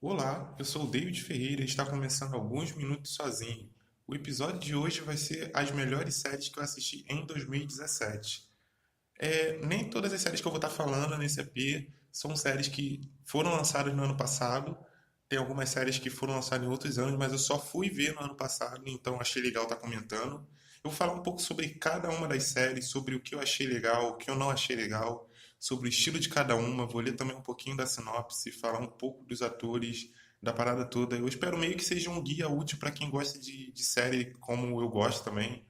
Olá, eu sou o David Ferreira e está começando Alguns Minutos Sozinho. O episódio de hoje vai ser as melhores séries que eu assisti em 2017. Nem todas as séries que eu vou estar falando nesse EP são séries que foram lançadas no ano passado. Tem algumas séries que foram lançadas em outros anos, mas eu só fui ver no ano passado, então achei legal estar comentando. Eu vou falar um pouco sobre cada uma das séries, sobre o que eu achei legal, o que eu não achei legal, sobre o estilo de cada uma. Vou ler também um pouquinho da sinopse, falar um pouco dos atores, da parada toda. Eu espero meio que seja um guia útil para quem gosta de série como eu gosto também.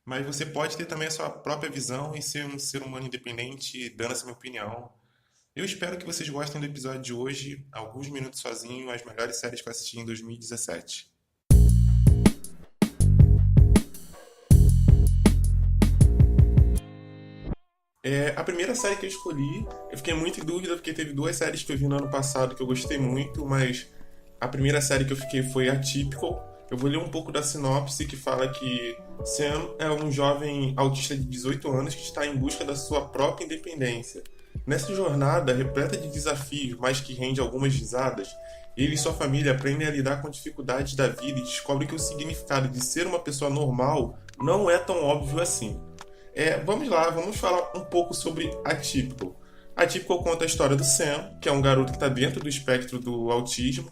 Mas você pode ter também a sua própria visão e ser um ser humano independente, dando essa minha opinião. Eu espero que vocês gostem do episódio de hoje, Alguns Minutos Sozinho, as melhores séries que eu assisti em 2017. A primeira série que eu escolhi, eu fiquei muito em dúvida porque teve duas séries que eu vi no ano passado que eu gostei muito, mas a primeira série que eu fiquei foi Atypical. Eu vou ler um pouco da sinopse que fala que Sam é um jovem autista de 18 anos que está em busca da sua própria independência. Nessa jornada repleta de desafios, mas que rende algumas risadas, ele e sua família aprendem a lidar com dificuldades da vida e descobrem que o significado de ser uma pessoa normal não é tão óbvio assim. Vamos lá, vamos falar um pouco sobre Atypical. Atypical conta a história do Sam, que é um garoto que está dentro do espectro do autismo.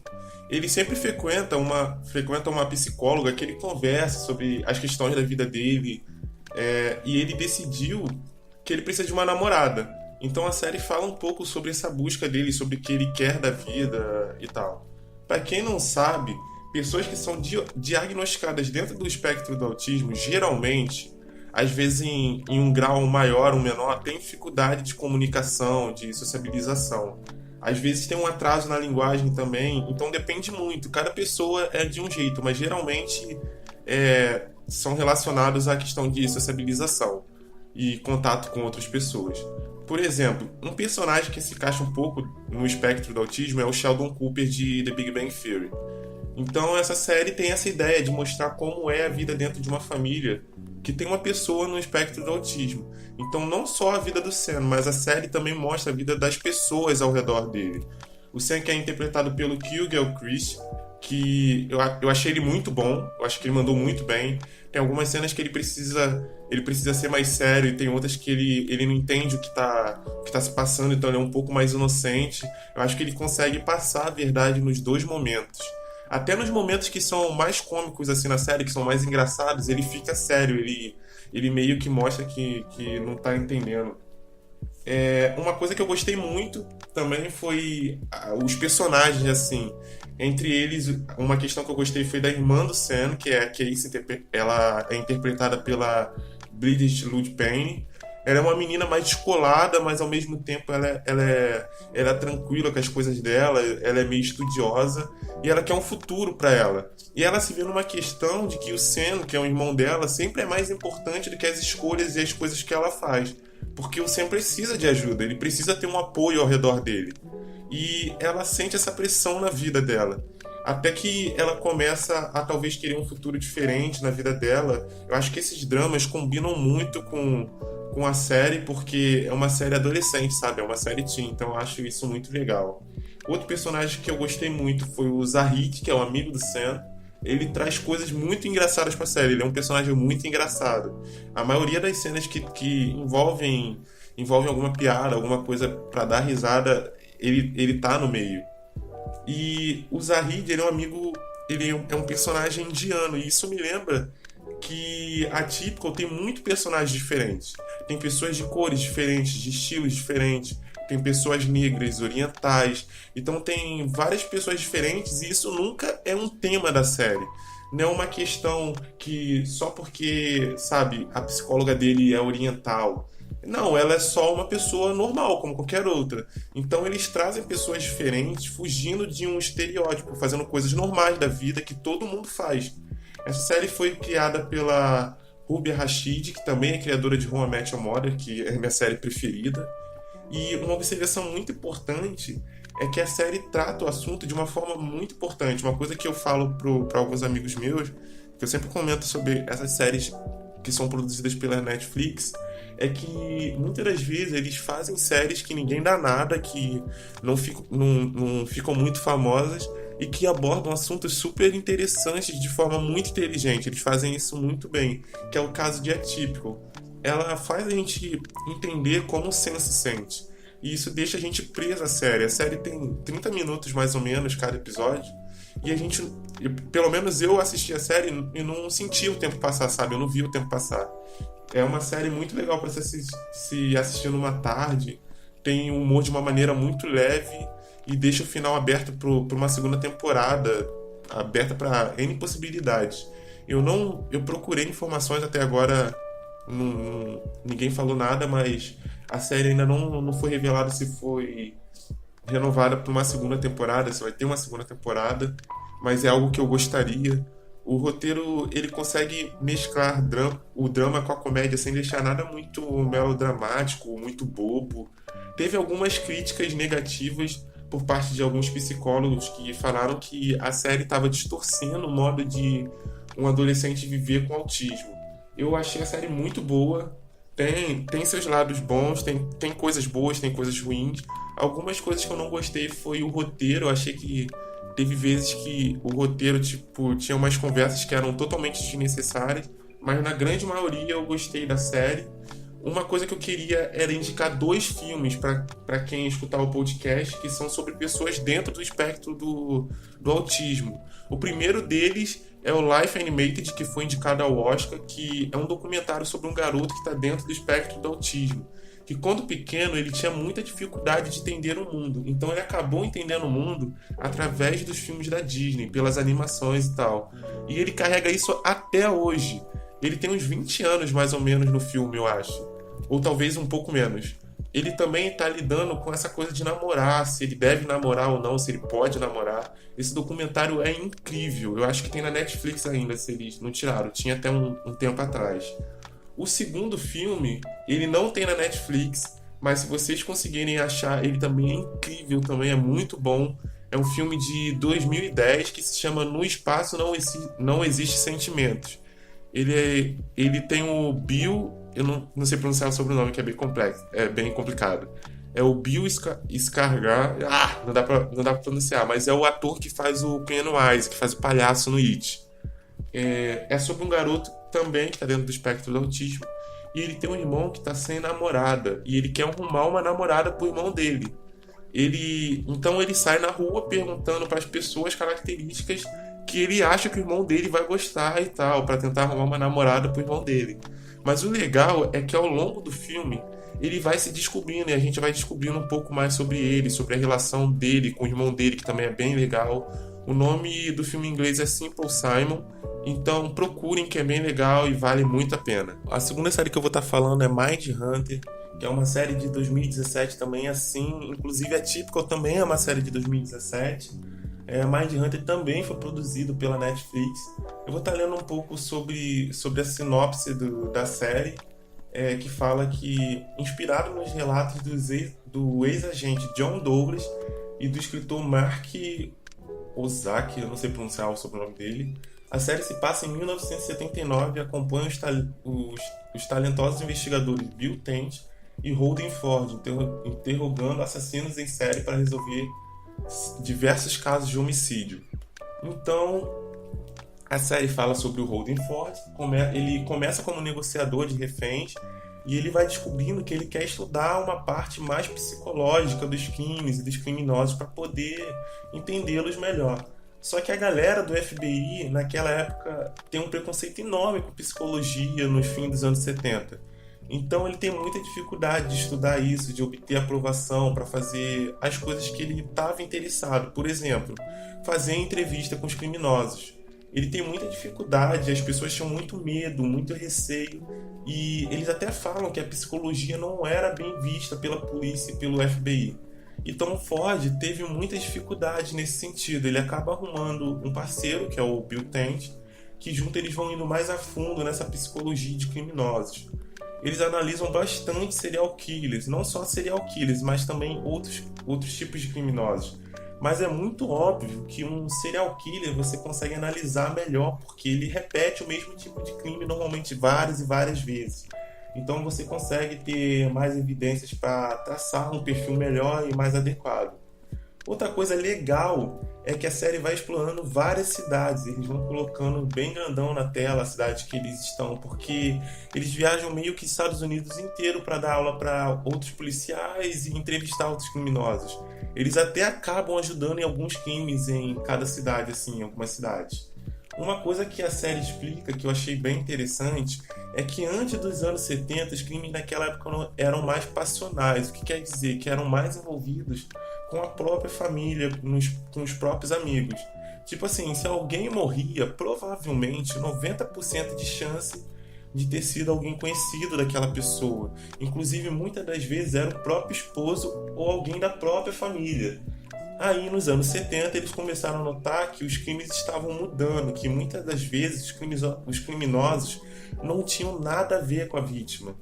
Ele sempre frequenta uma psicóloga que ele conversa sobre as questões da vida dele, e ele decidiu que ele precisa de uma namorada. Então a série fala um pouco sobre essa busca dele, sobre o que ele quer da vida e tal. Para quem não sabe, pessoas que são diagnosticadas dentro do espectro do autismo, geralmente, às vezes em um grau maior ou menor, têm dificuldade de comunicação, de sociabilização. Às vezes tem um atraso na linguagem também, então depende muito. Cada pessoa é de um jeito, mas geralmente são relacionados à questão de sociabilização e contato com outras pessoas. Por exemplo, um personagem que se encaixa um pouco no espectro do autismo é o Sheldon Cooper de The Big Bang Theory. Então essa série tem essa ideia de mostrar como é a vida dentro de uma família que tem uma pessoa no espectro do autismo. Então não só a vida do Sam, mas a série também mostra a vida das pessoas ao redor dele. O Sam que é interpretado pelo Kilgrave, que eu achei ele muito bom, eu acho que ele mandou muito bem. Tem algumas cenas que ele precisa ser mais sério e tem outras que ele não entende o que tá se passando, então ele é um pouco mais inocente. Eu acho que ele consegue passar a verdade nos dois momentos. Até nos momentos que são mais cômicos assim na série, que são mais engraçados, ele fica sério, ele meio que mostra que não tá entendendo. Uma coisa que eu gostei muito também foi os personagens, assim. Entre eles, uma questão que eu gostei foi da irmã do Sam, que é a Casey, ela é interpretada pela British Lud Payne. Ela é uma menina mais descolada, mas ao mesmo tempo ela é tranquila com as coisas dela, ela é meio estudiosa e ela quer um futuro para ela. E ela se vê numa questão de que o Sam, que é o irmão dela, sempre é mais importante do que as escolhas e as coisas que ela faz. Porque o Sam precisa de ajuda, ele precisa ter um apoio ao redor dele. E ela sente essa pressão na vida dela. Até que ela começa a talvez querer um futuro diferente na vida dela. Eu acho que esses dramas combinam muito com a série, porque é uma série adolescente, sabe? É uma série teen, então eu acho isso muito legal. Outro personagem que eu gostei muito foi o Zahid, que é o amigo do Sam. Ele traz coisas muito engraçadas pra série, ele é um personagem muito engraçado. A maioria das cenas que envolvem alguma piada, alguma coisa pra dar risada, ele tá no meio. E o Zahid, ele é um amigo, ele é um personagem indiano, e isso me lembra que a Typical tem muito personagens diferentes. Tem pessoas de cores diferentes, de estilos diferentes, tem pessoas negras, orientais. Então tem várias pessoas diferentes e isso nunca é um tema da série. Não é uma questão que só porque, sabe, a psicóloga dele é oriental. Não, ela é só uma pessoa normal, como qualquer outra. Então eles trazem pessoas diferentes, fugindo de um estereótipo, fazendo coisas normais da vida que todo mundo faz. Essa série foi criada pela Rubia Rashid, que também é criadora de How I Met Your Mother, que é a minha série preferida. E uma observação muito importante é que a série trata o assunto de uma forma muito importante. Uma coisa que eu falo para alguns amigos meus, que eu sempre comento sobre essas séries que são produzidas pela Netflix, é que muitas das vezes eles fazem séries que ninguém dá nada, que não ficam muito famosas, e que abordam assuntos super interessantes de forma muito inteligente. Eles fazem isso muito bem, que é o caso de Atypical. Ela faz a gente entender como o Sam se sente. E isso deixa a gente preso à série. A série tem 30 minutos mais ou menos cada episódio. E a gente, pelo menos eu assisti a série e não senti o tempo passar, sabe? Eu não vi o tempo passar. É uma série muito legal para se assistir numa tarde. Tem humor de uma maneira muito leve e deixa o final aberto para uma segunda temporada, aberta para N possibilidades. Eu procurei informações até agora, ninguém falou nada, mas a série ainda não foi revelada se foi renovada para uma segunda temporada, se vai ter uma segunda temporada, mas é algo que eu gostaria. O roteiro, ele consegue mesclar o drama com a comédia sem deixar nada muito melodramático, muito bobo. Teve algumas críticas negativas por parte de alguns psicólogos que falaram que a série estava distorcendo o modo de um adolescente viver com autismo. Eu achei a série muito boa, tem seus lados bons, tem coisas boas, tem coisas ruins. Algumas coisas que eu não gostei foi o roteiro. Eu achei que teve vezes que o roteiro, tipo, tinha umas conversas que eram totalmente desnecessárias, mas na grande maioria eu gostei da série. Uma coisa que eu queria era indicar 2 filmes para quem escutar o podcast, que são sobre pessoas dentro do espectro do autismo. O primeiro deles é o Life Animated, que foi indicado ao Oscar, que é um documentário sobre um garoto que está dentro do espectro do autismo. Que quando pequeno ele tinha muita dificuldade de entender o mundo. Então ele acabou entendendo o mundo através dos filmes da Disney, pelas animações e tal. E ele carrega isso até hoje. Ele tem uns 20 anos mais ou menos no filme, eu acho. Ou talvez um pouco menos. Ele também está lidando com essa coisa de namorar, se ele deve namorar ou não, se ele pode namorar. Esse documentário é incrível. Eu acho que tem na Netflix ainda, se eles não tiraram. Tinha até um tempo atrás. O segundo filme, ele não tem na Netflix, mas se vocês conseguirem achar, ele também é incrível, também é muito bom. É um filme de 2010 que se chama No Espaço Não Existe Sentimentos. Ele tem o Bill, eu não sei pronunciar o sobrenome, que é bem complexo, é bem complicado. É o Bill Skarsgård, não dá pra pronunciar, mas é o ator que faz o Pennywise, que faz o palhaço no It. É sobre um garoto também que está dentro do espectro do autismo, e ele tem um irmão que está sem namorada, e ele quer arrumar uma namorada pro irmão dele. Então ele sai na rua perguntando para as pessoas características que ele acha que o irmão dele vai gostar e tal, para tentar arrumar uma namorada pro irmão dele. Mas o legal é que ao longo do filme ele vai se descobrindo, e a gente vai descobrindo um pouco mais sobre ele, sobre a relação dele com o irmão dele, que também é bem legal. O nome do filme em inglês é Simple Simon, então procurem, que é bem legal e vale muito a pena. A segunda série que eu vou estar falando é Mindhunter, que é uma série de 2017 também, assim, inclusive Atypical também é uma série de 2017. Mindhunter também foi produzido pela Netflix. Eu vou estar lendo um pouco sobre a sinopse da série, que fala que, inspirado nos relatos do ex-agente John Douglas e do escritor Mark Ozaki, eu não sei pronunciar o sobrenome dele, a série se passa em 1979 e acompanha os talentosos investigadores Bill Tench e Holden Ford interrogando assassinos em série para resolver diversos casos de homicídio. Então, a série fala sobre o Holden Ford. Ele começa como negociador de reféns e ele vai descobrindo que ele quer estudar uma parte mais psicológica dos crimes e dos criminosos para poder entendê-los melhor. Só que a galera do FBI, naquela época, tem um preconceito enorme com psicologia no fim dos anos 70. Então ele tem muita dificuldade de estudar isso, de obter aprovação para fazer as coisas que ele estava interessado. Por exemplo, fazer entrevista com os criminosos. Ele tem muita dificuldade, as pessoas tinham muito medo, muito receio, e eles até falam que a psicologia não era bem vista pela polícia e pelo FBI. Então Ford teve muita dificuldade nesse sentido. Ele acaba arrumando um parceiro, que é o Bill Tench, que junto eles vão indo mais a fundo nessa psicologia de criminosos. Eles analisam bastante serial killers, não só serial killers, mas também outros tipos de criminosos. Mas é muito óbvio que um serial killer você consegue analisar melhor, porque ele repete o mesmo tipo de crime normalmente várias e várias vezes. Então você consegue ter mais evidências para traçar um perfil melhor e mais adequado. Outra coisa legal é que a série vai explorando várias cidades. Eles vão colocando bem grandão na tela a cidade que eles estão, porque eles viajam meio que Estados Unidos inteiro para dar aula para outros policiais e entrevistar outros criminosos. Eles até acabam ajudando em alguns crimes em cada cidade, assim, em algumas cidades. Uma coisa que a série explica, que eu achei bem interessante, é que antes dos anos 70, os crimes naquela época eram mais passionais. O que quer dizer? Que eram mais envolvidos com a própria família, com os próprios amigos. Tipo assim, se alguém morria, provavelmente 90% de chance de ter sido alguém conhecido daquela pessoa. Inclusive, muitas das vezes era o próprio esposo ou alguém da própria família. Aí, nos anos 70, eles começaram a notar que os crimes estavam mudando, que muitas das vezes os criminosos não tinham nada a ver com a vítima,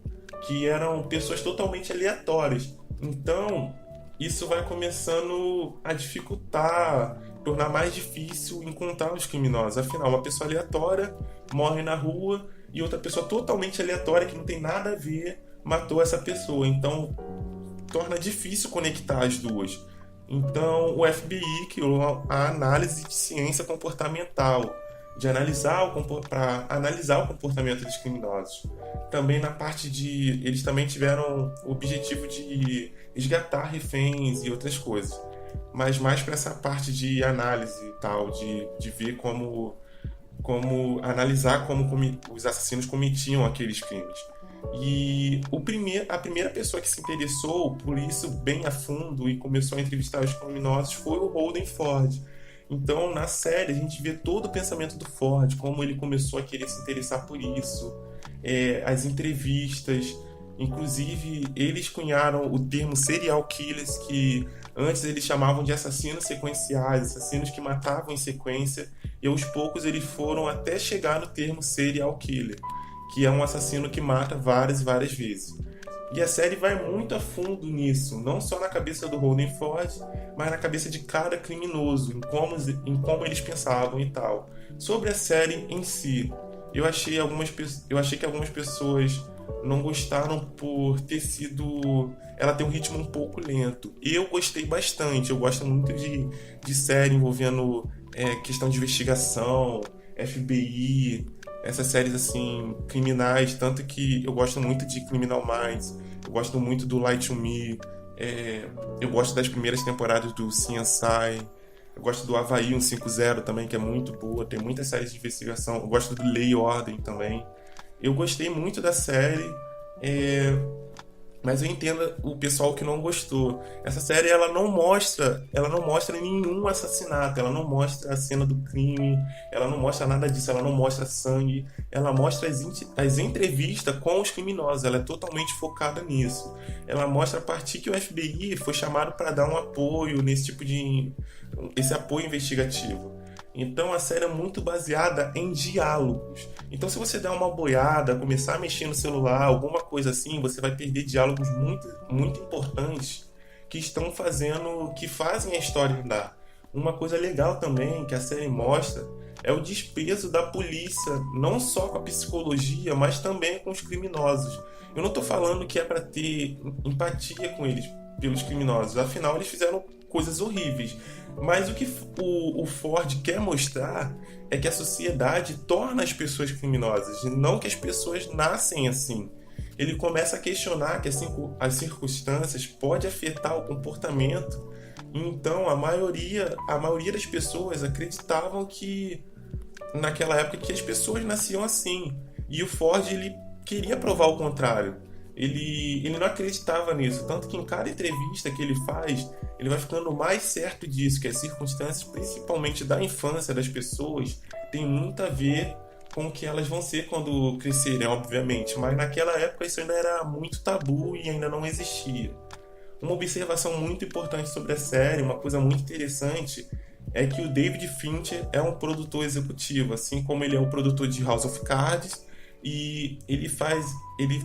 que eram pessoas totalmente aleatórias. Então, isso vai começando a dificultar, tornar mais difícil encontrar os criminosos. Afinal, uma pessoa aleatória morre na rua e outra pessoa totalmente aleatória, que não tem nada a ver, matou essa pessoa. Então, torna difícil conectar as duas. Então, o FBI criou a análise de ciência comportamental, para analisar o comportamento dos criminosos. Também na parte de... Eles também tiveram o objetivo de resgatar reféns e outras coisas. Mas mais para essa parte de análise e tal, de ver como analisar como os assassinos cometiam aqueles crimes. E a primeira pessoa que se interessou por isso bem a fundo e começou a entrevistar os criminosos foi o Holden Ford. Então, na série, a gente vê todo o pensamento do Ford, como ele começou a querer se interessar por isso, as entrevistas. Inclusive, eles cunharam o termo serial killers, que antes eles chamavam de assassinos sequenciais, assassinos que matavam em sequência, e aos poucos eles foram até chegar no termo serial killer, que é um assassino que mata várias e várias vezes. E a série vai muito a fundo nisso, não só na cabeça do Holden Ford, mas na cabeça de cada criminoso, em como eles pensavam e tal. Sobre a série em si, eu achei que algumas pessoas não gostaram por ter sido... Ela tem um ritmo um pouco lento. Eu gostei bastante, eu gosto muito de série envolvendo questão de investigação, FBI, essas séries assim, criminais, tanto que eu gosto muito de Criminal Minds, eu gosto muito do Lie to Me, eu gosto das primeiras temporadas do CSI, eu gosto do Havaí 150 também, que é muito boa, tem muitas séries de investigação, eu gosto do Lei e Ordem também. Eu gostei muito da série, mas eu entendo o pessoal que não gostou. Essa série ela não mostra nenhum assassinato, ela não mostra a cena do crime, ela não mostra nada disso, ela não mostra sangue, ela mostra as entrevistas com os criminosos, ela é totalmente focada nisso. Ela mostra a partir que o FBI foi chamado para dar um apoio esse apoio investigativo. Então a série é muito baseada em diálogos. Então se você der uma boiada, começar a mexer no celular, alguma coisa assim, você vai perder diálogos muito, muito importantes que fazem a história andar. Uma coisa legal também que a série mostra é o desprezo da polícia, não só com a psicologia, mas também com os criminosos. Eu não estou falando que é para ter empatia com eles, pelos criminosos, afinal eles fizeram coisas horríveis. Mas o que o Ford quer mostrar é que a sociedade torna as pessoas criminosas, não que as pessoas nascem assim. Ele começa a questionar que as circunstâncias podem afetar o comportamento. Então a maioria das pessoas acreditavam que naquela época que as pessoas nasciam assim. E o Ford ele queria provar o contrário. Ele não acreditava nisso, tanto que em cada entrevista que ele faz, ele vai ficando mais certo disso, que as circunstâncias, principalmente da infância das pessoas, tem muito a ver com o que elas vão ser quando crescerem, obviamente, mas naquela época isso ainda era muito tabu e ainda não existia. Uma observação muito importante sobre a série, uma coisa muito interessante, é que o David Fincher é um produtor executivo, assim como ele é o produtor de House of Cards, e ele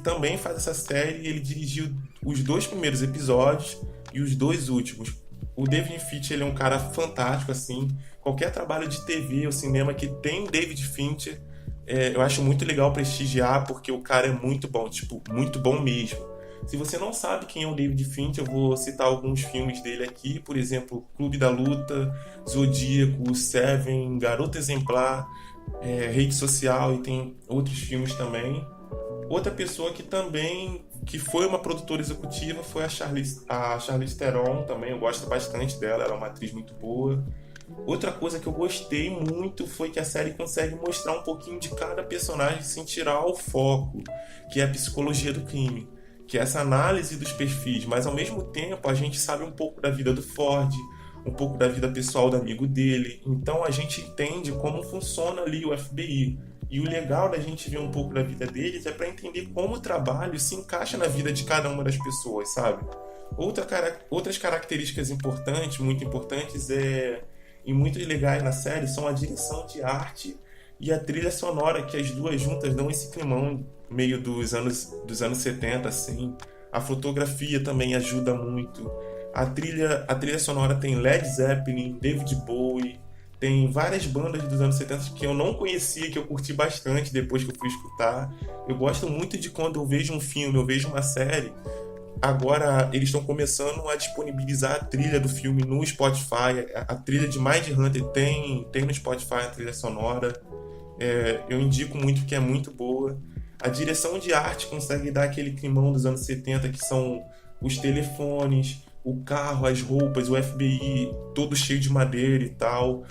também faz essa série. Ele dirigiu os 2 primeiros episódios e os 2 últimos. O David Fincher ele é um cara fantástico, assim. Qualquer trabalho de TV ou cinema que tem David Fincher, eu acho muito legal prestigiar, porque o cara é muito bom, tipo, muito bom mesmo. Se você não sabe quem é o David Fincher, eu vou citar alguns filmes dele aqui, por exemplo, Clube da Luta, Zodíaco, Seven, Garota Exemplar, Rede Social, e tem outros filmes também. Outra pessoa que também que foi uma produtora executiva foi a Charlize Theron, também eu gosto bastante dela, ela é uma atriz muito boa. Outra coisa que eu gostei muito foi que a série consegue mostrar um pouquinho de cada personagem sem tirar o foco, que é a psicologia do crime, que é essa análise dos perfis, mas ao mesmo tempo a gente sabe um pouco da vida do Ford, um pouco da vida pessoal do amigo dele, então a gente entende como funciona ali o FBI. E o legal da gente ver um pouco da vida deles é para entender como o trabalho se encaixa na vida de cada uma das pessoas, sabe? Outras características importantes, muito importantes, e muito legais na série são a direção de arte e a trilha sonora, que as duas juntas dão esse climão meio dos anos 70, assim. A fotografia também ajuda muito. A trilha sonora tem Led Zeppelin, David Bowie, tem várias bandas dos anos 70 que eu não conhecia, que eu curti bastante depois que eu fui escutar. Eu gosto muito de quando eu vejo um filme, eu vejo uma série. Agora eles estão começando a disponibilizar a trilha do filme no Spotify. A trilha de Mindhunter tem no Spotify a trilha sonora. Eu indico muito porque é muito boa. A direção de arte consegue dar aquele climão dos anos 70, que são os telefones, o carro, as roupas, o FBI todo cheio de madeira e tal.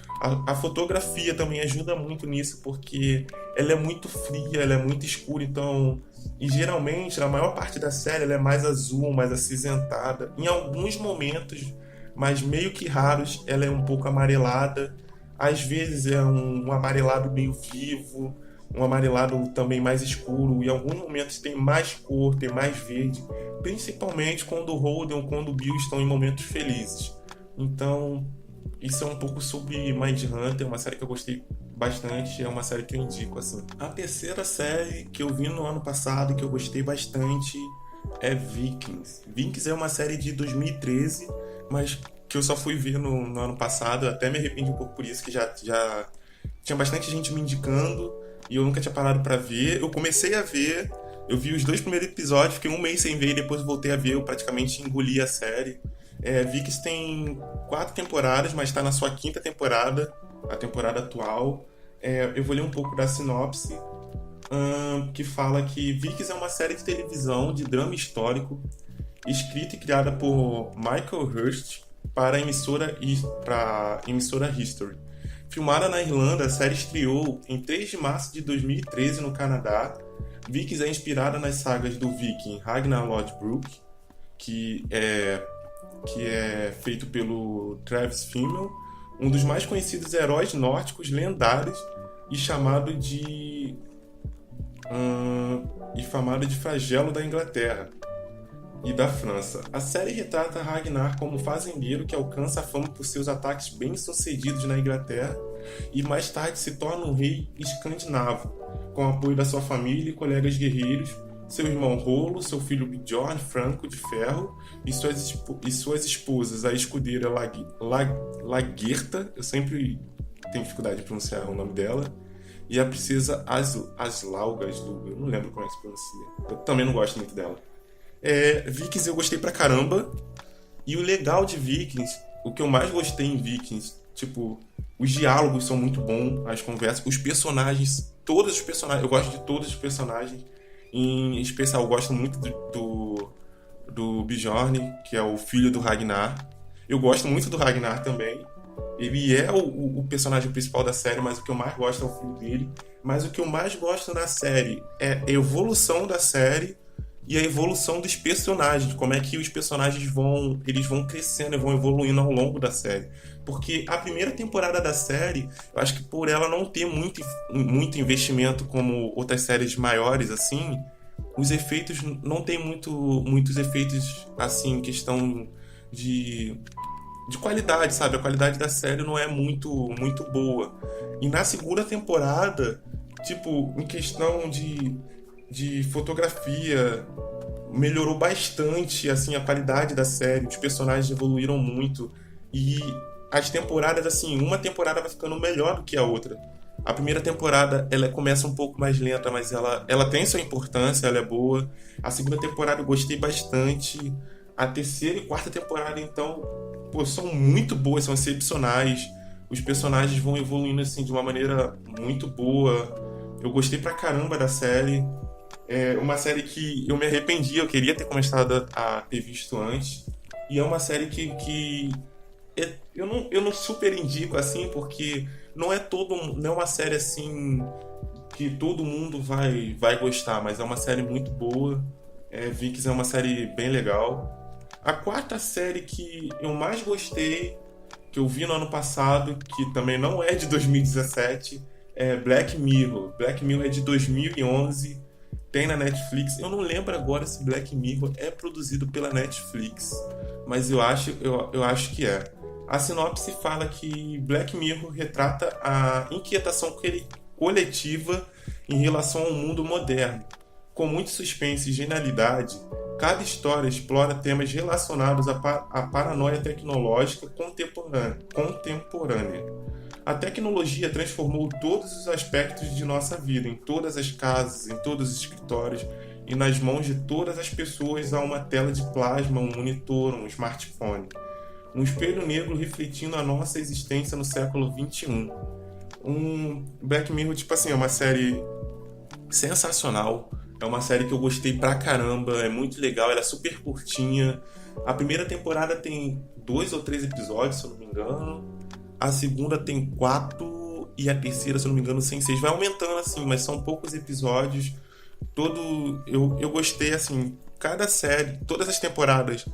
A fotografia também ajuda muito nisso, porque ela é muito fria, ela é muito escura, então... E geralmente, na maior parte da série, ela é mais azul, mais acinzentada. Em alguns momentos, mas meio que raros, ela é um pouco amarelada. Às vezes é um amarelado meio vivo, um amarelado também mais escuro. Em alguns momentos tem mais cor, tem mais verde. Principalmente quando o Holden ou quando o Bill estão em momentos felizes. Então, isso é um pouco sobre Mindhunter, uma série que eu gostei bastante, é uma série que eu indico, assim. A terceira série que eu vi no ano passado e que eu gostei bastante é Vikings. Vikings é uma série de 2013, mas que eu só fui ver no ano passado. Eu até me arrependi um pouco por isso, que já tinha bastante gente me indicando e eu nunca tinha parado pra ver. Eu comecei a ver, eu vi os 2 primeiros episódios, fiquei um mês sem ver e depois voltei a ver, eu praticamente engoli a série. Vikings tem 4 temporadas, mas está na sua 5ª temporada, a temporada atual. Eu vou ler um pouco da sinopse, que fala que Vikings é uma série de televisão de drama histórico, escrita e criada por Michael Hurst para a emissora History. Filmada na Irlanda, a série estreou em 3 de março de 2013 no Canadá. Vikings é inspirada nas sagas do viking Ragnar Lodbrok, que é feito pelo Travis Fimmel, um dos mais conhecidos heróis nórdicos lendários e chamado de flagelo da Inglaterra e da França. A série retrata Ragnar como fazendeiro que alcança a fama por seus ataques bem-sucedidos na Inglaterra e mais tarde se torna um rei escandinavo, com o apoio da sua família e colegas guerreiros, seu irmão Rolo, seu filho Bjorn Franco de Ferro e suas esposas, a escudeira Lagertha, eu sempre tenho dificuldade de pronunciar o nome dela, e a princesa Aslaug, eu não lembro como é que se pronuncia, eu também não gosto muito dela. Vikings eu gostei pra caramba, e o legal de Vikings, o que eu mais gostei em Vikings, tipo, os diálogos são muito bons, as conversas, os personagens, todos os personagens, eu gosto de todos os personagens. Em especial, eu gosto muito do Bjorn, que é o filho do Ragnar. Eu gosto muito do Ragnar também. Ele é o personagem principal da série, mas o que eu mais gosto é o filho dele. Mas o que eu mais gosto na série é a evolução da série e a evolução dos personagens. Como é que os personagens vão crescendo e vão evoluindo ao longo da série. Porque a primeira temporada da série, eu acho que por ela não ter muito investimento como outras séries maiores, assim, os efeitos não tem muitos efeitos, assim, em questão de qualidade, sabe? A qualidade da série não é muito boa. E na segunda temporada, tipo, em questão de fotografia, melhorou bastante, assim, a qualidade da série, os personagens evoluíram muito e as temporadas, assim, uma temporada vai ficando melhor do que a outra. A primeira temporada ela começa um pouco mais lenta, mas ela tem sua importância, ela é boa. A segunda temporada eu gostei bastante. A terceira e quarta temporada, então, pô, são muito boas, são excepcionais. Os personagens vão evoluindo assim de uma maneira muito boa. Eu gostei pra caramba da série. É uma série que eu me arrependi, eu queria ter começado a ter visto antes. E é uma série que eu não super indico assim, porque não é uma série assim que todo mundo vai gostar, mas é uma série muito boa. Vikings é uma série bem legal. A quarta série que eu mais gostei, que eu vi no ano passado, que também não é de 2017, é Black Mirror. Black Mirror é de 2011, tem na Netflix. Eu não lembro agora se Black Mirror é produzido pela Netflix, mas eu acho que é. A sinopse fala que Black Mirror retrata a inquietação coletiva em relação ao mundo moderno. Com muito suspense e genialidade, cada história explora temas relacionados à paranoia tecnológica contemporânea. A tecnologia transformou todos os aspectos de nossa vida, em todas as casas, em todos os escritórios e nas mãos de todas as pessoas há uma tela de plasma, um monitor, um smartphone. Um espelho negro refletindo a nossa existência no século XXI. Black Mirror, tipo assim, é uma série sensacional. É uma série que eu gostei pra caramba, é muito legal, ela é super curtinha. A primeira temporada tem 2 ou 3 episódios, se eu não me engano. A segunda tem 4 e a terceira, se eu não me engano, tem 6. Vai aumentando assim, mas são poucos episódios. Eu gostei assim, cada série, todas as temporadas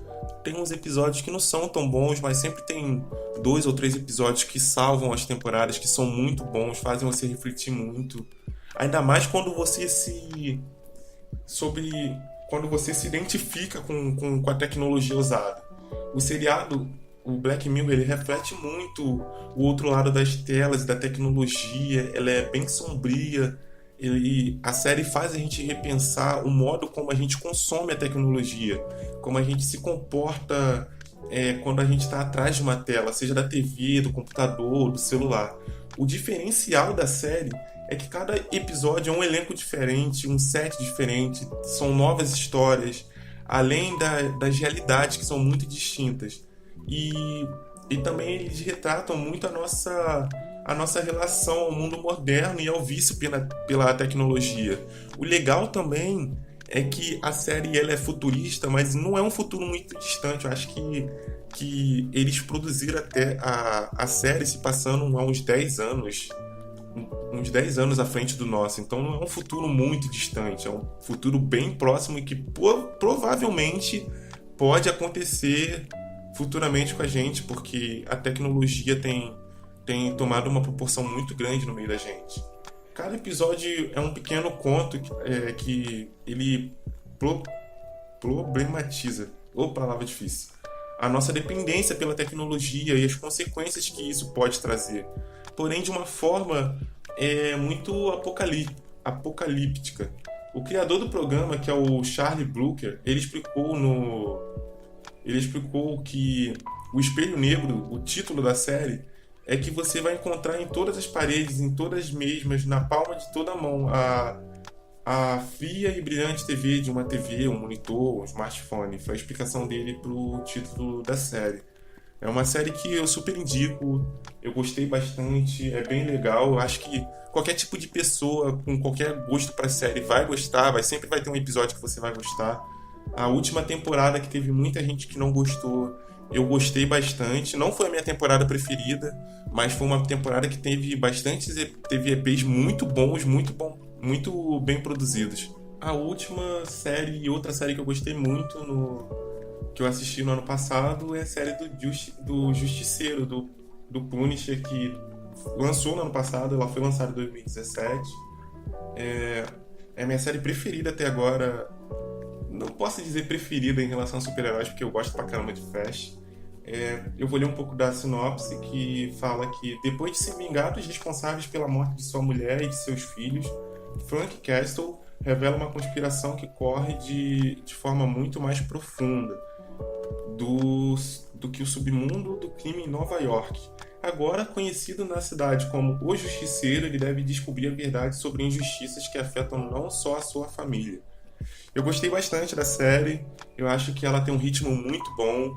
tem uns episódios que não são tão bons, mas sempre tem 2 ou 3 episódios que salvam as temporadas, que são muito bons, fazem você refletir muito. Ainda mais sobre quando você se identifica com a tecnologia usada. O seriado, o Black Mirror, ele reflete muito o outro lado das telas e da tecnologia. Ela é bem sombria. A série faz a gente repensar o modo como a gente consome a tecnologia, como a gente se comporta quando a gente está atrás de uma tela, seja da TV, do computador, do celular. O diferencial da série é que cada episódio é um elenco diferente, um set diferente, são novas histórias, além das realidades que são muito distintas. E, e também eles retratam muito a nossa relação ao mundo moderno e ao vício pela tecnologia. O legal também é que a série ela é futurista, mas não é um futuro muito distante. Eu acho que eles produziram até a série se passando há uns 10 anos à frente do nosso. Então não é um futuro muito distante, é um futuro bem próximo e que provavelmente pode acontecer futuramente com a gente, porque a tecnologia tem tomado uma proporção muito grande no meio da gente. Cada episódio é um pequeno conto que ele problematiza, ou palavra difícil, a nossa dependência pela tecnologia e as consequências que isso pode trazer. Porém, de uma forma muito apocalíptica. O criador do programa, que é o Charlie Brooker, ele explicou que o espelho negro, o título da série, é que você vai encontrar em todas as paredes, em todas mesmas, na palma de toda a mão, a fria e brilhante TV de uma TV, um monitor, um smartphone. Foi a explicação dele pro título da série. É uma série que eu super indico, eu gostei bastante, é bem legal. Eu acho que qualquer tipo de pessoa com qualquer gosto pra série vai gostar, sempre vai ter um episódio que você vai gostar. A última temporada, que teve muita gente que não gostou, eu gostei bastante. Não foi a minha temporada preferida, mas foi uma temporada que teve EPs muito bons, muito bem produzidos. A última série e outra série que eu gostei muito que eu assisti no ano passado é a série do Justiceiro, do Punisher, que lançou no ano passado. Ela foi lançada em 2017. É a minha série preferida até agora. Não posso dizer preferida em relação a super-heróis, porque eu gosto pra caramba de Flash. Eu vou ler um pouco da sinopse, que fala que depois de se vingar dos responsáveis pela morte de sua mulher e de seus filhos, Frank Castle revela uma conspiração que corre de forma muito mais profunda do que o submundo do crime em Nova York. agora conhecido na cidade como o Justiceiro, ele deve descobrir a verdade sobre injustiças que afetam não só a sua família. Eu gostei bastante da série, eu acho que ela tem um ritmo muito bom.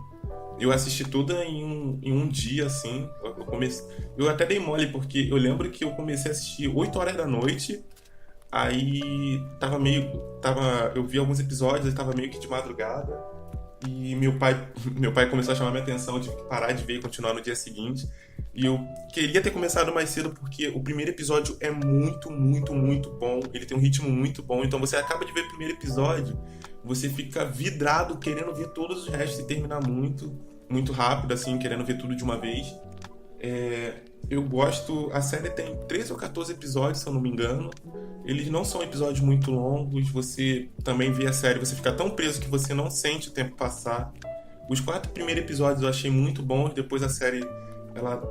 Eu assisti toda em um dia, assim. Eu até dei mole, porque eu lembro que eu comecei a assistir 8 horas da noite. Aí eu vi alguns episódios, ele tava meio que de madrugada. E meu pai começou a chamar minha atenção, eu tive que parar de ver e continuar no dia seguinte. E eu queria ter começado mais cedo porque o primeiro episódio é muito, muito, muito bom. Ele tem um ritmo muito bom. Então você acaba de ver o primeiro episódio, você fica vidrado querendo ver todos os restos e terminar muito, muito rápido, assim, querendo ver tudo de uma vez. Eu gosto. A série tem 13 ou 14 episódios, se eu não me engano. Eles não são episódios muito longos. Você também vê a série, você fica tão preso que você não sente o tempo passar. Os 4 primeiros episódios eu achei muito bons. Depois a série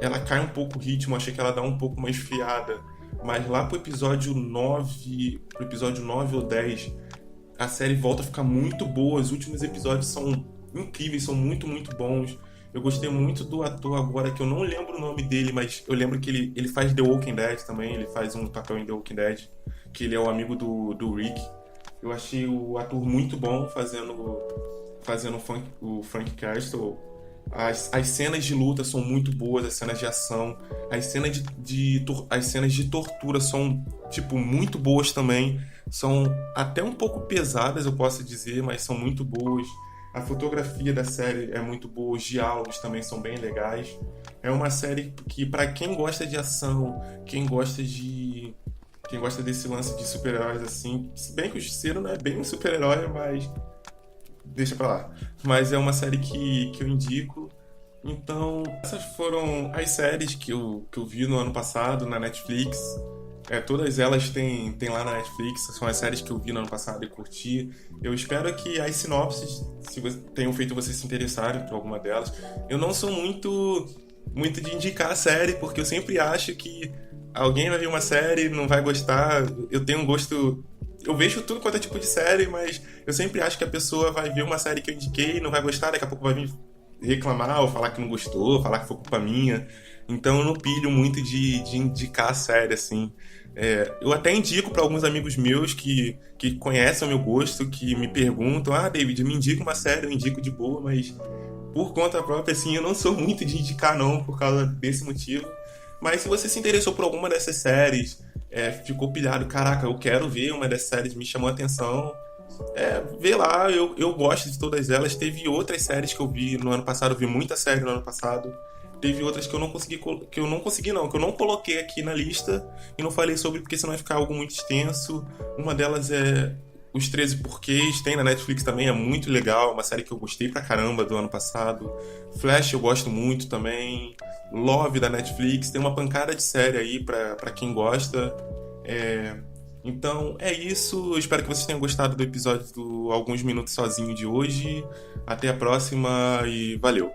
ela cai um pouco o ritmo. Achei que ela dá um pouco uma esfriada. Mas lá pro episódio 9 ou 10, a série volta a ficar muito boa. Os últimos episódios são incríveis, são muito, muito bons. Eu gostei muito do ator agora, que eu não lembro o nome dele, mas eu lembro que ele faz The Walking Dead também, ele faz um papel em The Walking Dead, que ele é o amigo do Rick. Eu achei o ator muito bom fazendo o Frank Castle. As cenas de luta são muito boas, as cenas de ação, as cenas de tortura são, tipo, muito boas também. São até um pouco pesadas, eu posso dizer, mas são muito boas. A fotografia da série é muito boa, os diálogos também são bem legais. É uma série que, pra quem gosta de ação, quem gosta desse lance de super-heróis assim, se bem que o Justiceiro não é bem um super-herói, mas deixa pra lá. Mas é uma série que eu indico. Então, essas foram as séries que eu vi no ano passado na Netflix. Todas elas têm lá na Netflix, são as séries que eu vi no ano passado e curti. Eu espero que as sinopses tenham feito vocês se interessarem por alguma delas. Eu não sou muito de indicar a série, porque eu sempre acho que alguém vai ver uma série e não vai gostar. Eu tenho um gosto. Eu vejo tudo quanto é tipo de série, mas eu sempre acho que a pessoa vai ver uma série que eu indiquei e não vai gostar, daqui a pouco vai vir reclamar ou falar que não gostou, falar que foi culpa minha. Então eu não pilho muito de indicar a série, assim. Eu até indico para alguns amigos meus que conhecem o meu gosto, que me perguntam: ah, David, me indica uma série, eu indico de boa, mas por conta própria, assim, eu não sou muito de indicar, não, por causa desse motivo. Mas se você se interessou por alguma dessas séries, ficou pilhado, caraca, eu quero ver uma dessas séries, me chamou a atenção, vê lá, eu gosto de todas elas. Teve outras séries que eu vi no ano passado, eu vi muita série no ano passado. Teve outras que eu não consegui, que eu não coloquei aqui na lista e não falei sobre porque senão vai ficar algo muito extenso. Uma delas é Os 13 Porquês, tem na Netflix também, é muito legal, uma série que eu gostei pra caramba do ano passado. Flash eu gosto muito também. Love da Netflix, tem uma pancada de série aí pra quem gosta. Então é isso, eu espero que vocês tenham gostado do episódio do Alguns Minutos Sozinho de hoje. Até a próxima e valeu!